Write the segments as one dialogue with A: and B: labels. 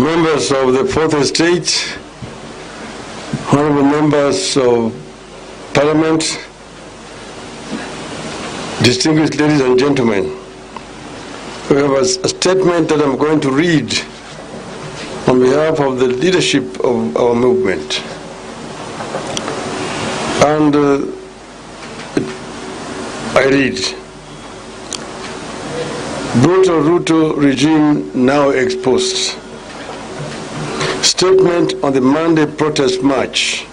A: members of the Fourth Estate, honorable members of Parliament, distinguished ladies and gentlemen, we have a statement that I'm going to read on behalf of the leadership of our movement. And I read, brutal Ruto regime now exposed. Statement on the Monday protest march.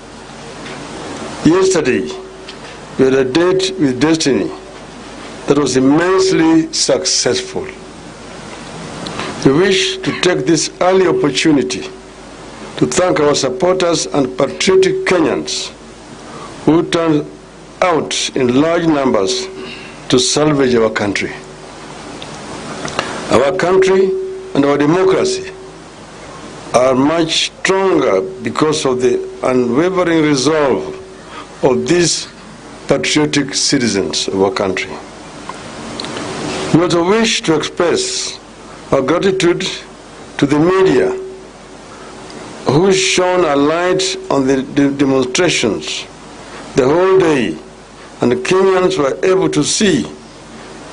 A: Yesterday, we had a date with destiny that was immensely successful. We wish to take this early opportunity to thank our supporters and patriotic Kenyans who turned out in large numbers to salvage our country. Our country and our democracy are much stronger because of the unwavering resolve of these patriotic citizens of our country. We also wish to express our gratitude to the media who shone a light on the demonstrations the whole day, and the Kenyans were able to see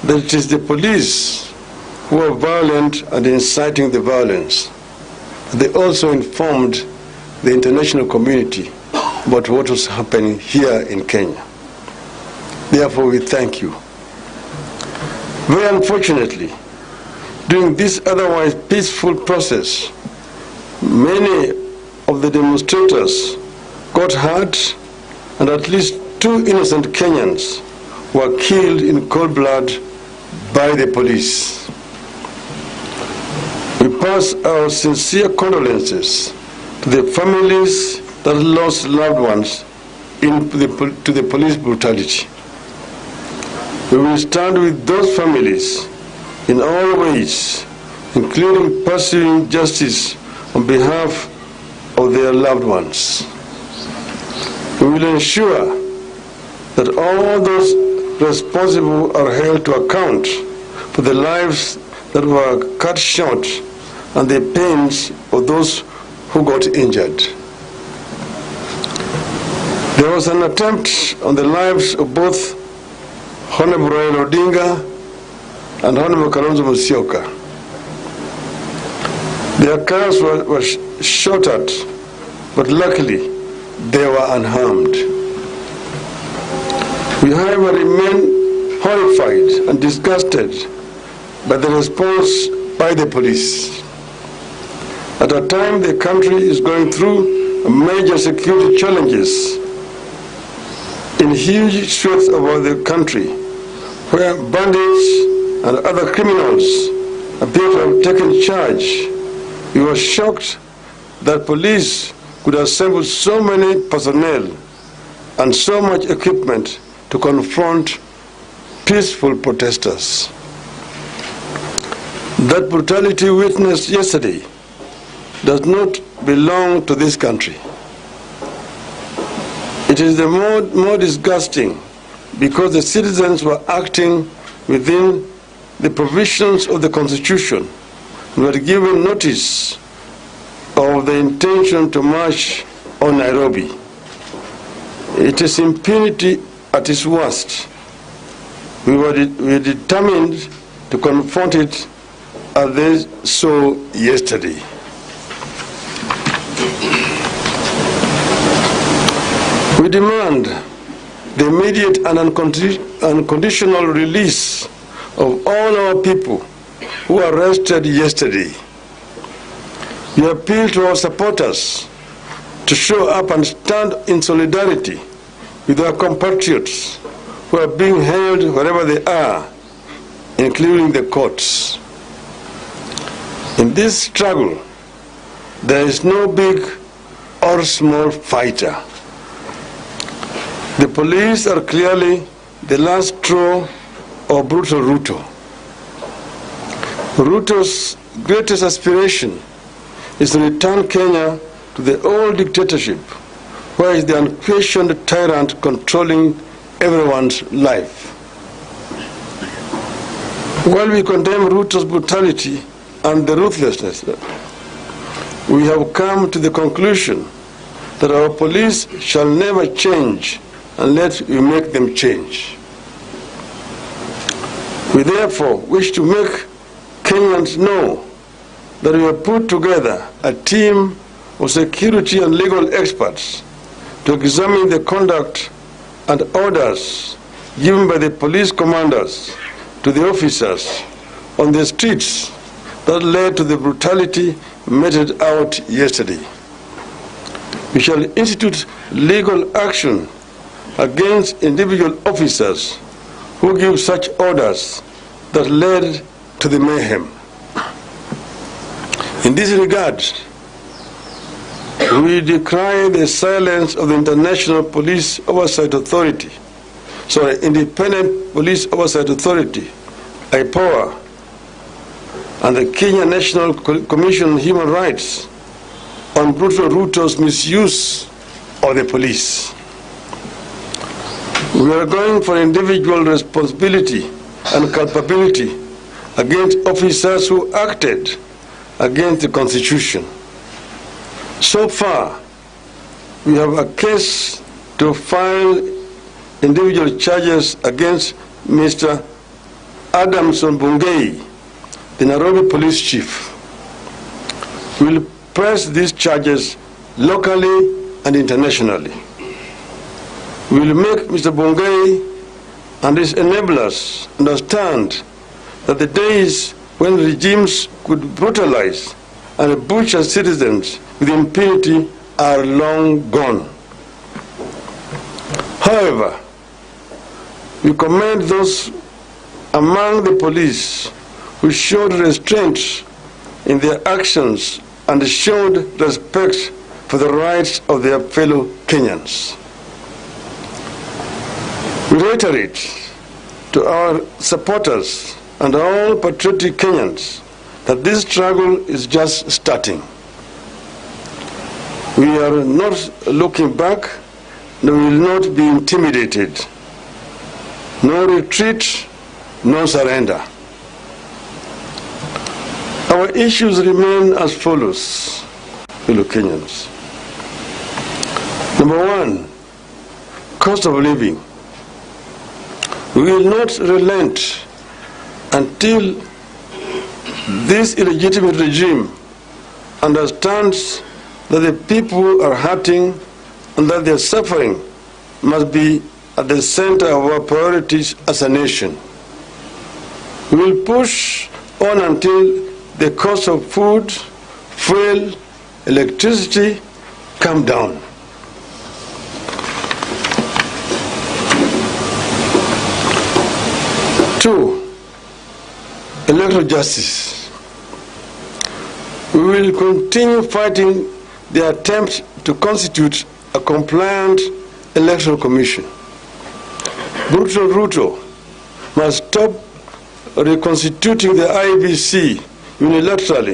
A: that it is the police who are violent and inciting the violence. They also informed the international community about what was happening here in Kenya. Therefore, we thank you. Very unfortunately, during this otherwise peaceful process, many of the demonstrators got hurt, and at least 2 innocent Kenyans were killed in cold blood by the police. We pass our sincere condolences to the families that lost loved ones to the police brutality. We will stand with those families in all ways, including pursuing justice on behalf of their loved ones. We will ensure that all those responsible are held to account for the lives that were cut short and the pains of those who got injured. There was an attempt on the lives of both Honorable Raila Odinga and Honorable Kalonzo Musyoka. Their cars were shot at, but luckily they were unharmed. We, however, remain horrified and disgusted by the response by the police. At a time the country is going through major security challenges in huge swaths of the country, where bandits and other criminals appear to have taken charge, we were shocked that police could assemble so many personnel and so much equipment to confront peaceful protesters. That brutality witnessed yesterday does not belong to this country. It is the more disgusting because the citizens were acting within the provisions of the Constitution and were given notice of the intention to march on Nairobi. It is impunity at its worst. We were determined to confront it as they saw yesterday. We demand the immediate and unconditional release of all our people who were arrested yesterday. We appeal to our supporters to show up and stand in solidarity with our compatriots who are being held wherever they are, including the courts. In this struggle, there is no big or small fighter. The police are clearly the last straw of brutal Ruto. Ruto's greatest aspiration is to return Kenya to the old dictatorship, where is the unquestioned tyrant controlling everyone's life. While we condemn Ruto's brutality and the ruthlessness, we have come to the conclusion that our police shall never change unless we make them change. We therefore wish to make Kenyans know that we have put together a team of security and legal experts to examine the conduct and orders given by the police commanders to the officers on the streets that led to the brutality meted out yesterday. We shall institute legal action against individual officers who give such orders that led to the mayhem. In this regard, we decry the silence of the International Police Oversight Authority, Independent Police Oversight Authority, IPOA, and the Kenya National Commission on Human Rights on President Ruto's misuse of the police. We are going for individual responsibility and culpability against officers who acted against the Constitution. So far, we have a case to file individual charges against Mr. Adamson Bungei, the Nairobi police chief. We will press these charges locally and internationally. We will make Mr. Bungei and his enablers understand that the days when regimes could brutalize and butcher citizens with impunity are long gone. However, we commend those among the police who showed restraint in their actions and showed respect for the rights of their fellow Kenyans. We reiterate to our supporters and all patriotic Kenyans that this struggle is just starting. We are not looking back, and we will not be intimidated. No retreat, no surrender. Our issues remain as follows, fellow Kenyans. Number one, cost of living. We will not relent until this illegitimate regime understands that the people are hurting and that their suffering must be at the center of our priorities as a nation. We will push on until the cost of food, fuel, electricity come down. Two, electoral justice. We will continue fighting the attempt to constitute a compliant electoral commission. President Ruto must stop reconstituting the IEBC unilaterally